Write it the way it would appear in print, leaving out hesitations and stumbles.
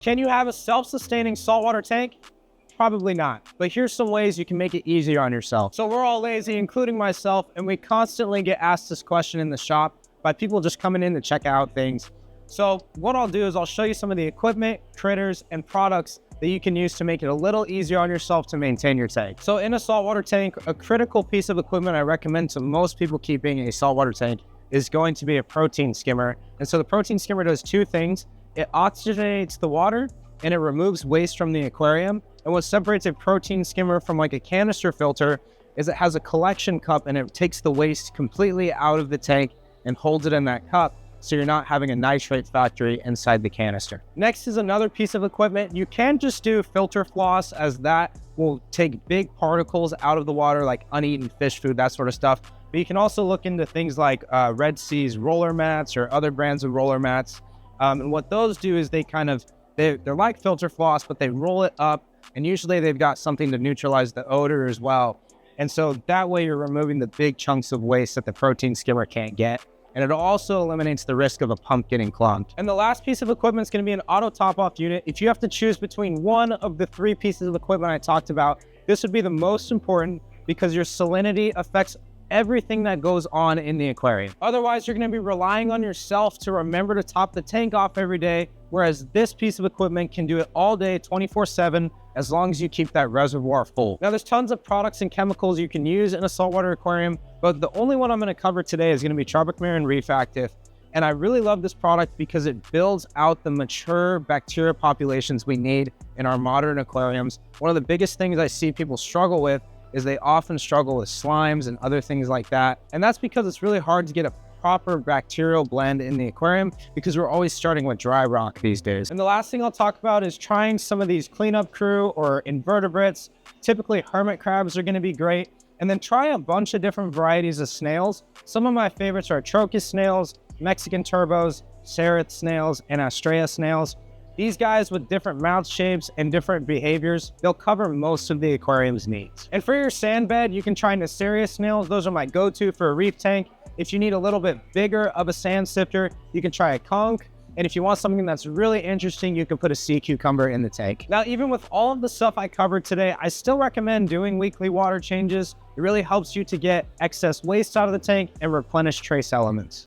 Can you have a self-sustaining saltwater tank? Probably not, but here's some ways you can make it easier on yourself. So we're all lazy, including myself, and we constantly get asked this question in the shop by people just coming in to check out things. So what I'll do is I'll show you some of the equipment, critters, and products that you can use to make it a little easier on yourself to maintain your tank. So in a saltwater tank, a critical piece of equipment I recommend to most people keeping a saltwater tank is going to be a protein skimmer. And so the protein skimmer does two things. It oxygenates the water and it removes waste from the aquarium. And what separates a protein skimmer from like a canister filter is it has a collection cup and it takes the waste completely out of the tank and holds it in that cup, so you're not having a nitrate factory inside the canister. Next is another piece of equipment. You can just do filter floss, as that will take big particles out of the water like uneaten fish food, that sort of stuff. But you can also look into things like Red Sea's roller mats or other brands of roller mats. And what those do is they're like filter floss, but they roll it up, and usually they've got something to neutralize the odor as well. And so that way you're removing the big chunks of waste that the protein skimmer can't get. And it also eliminates the risk of a pump getting clogged. And the last piece of equipment is going to be an auto top-off unit. If you have to choose between one of the three pieces of equipment I talked about, this would be the most important because your salinity affects everything that goes on in the aquarium. Otherwise, you're going to be relying on yourself to remember to top the tank off every day, whereas this piece of equipment can do it all day, 24/7, as long as you keep that reservoir full. Now, there's tons of products and chemicals you can use in a saltwater aquarium, but the only one I'm going to cover today is going to be Tropic Marin Reef Actif. And I really love this product because it builds out the mature bacteria populations we need in our modern aquariums. One of the biggest things I see people struggle with is they often struggle with slimes and other things like that. And that's because it's really hard to get a proper bacterial blend in the aquarium because we're always starting with dry rock these days. And the last thing I'll talk about is trying some of these cleanup crew or invertebrates. Typically hermit crabs are going to be great. And then try a bunch of different varieties of snails. Some of my favorites are Tropic snails, Mexican turbos, Cerith snails, and Australia snails. These guys with different mouth shapes and different behaviors, they'll cover most of the aquarium's needs. And for your sand bed, you can try Australia snails. Those are my go-to for a reef tank. If you need a little bit bigger of a sand sifter, you can try a conch. And if you want something that's really interesting, you can put a sea cucumber in the tank. Now, even with all of the stuff I covered today, I still recommend doing weekly water changes. It really helps you to get excess waste out of the tank and replenish trace elements.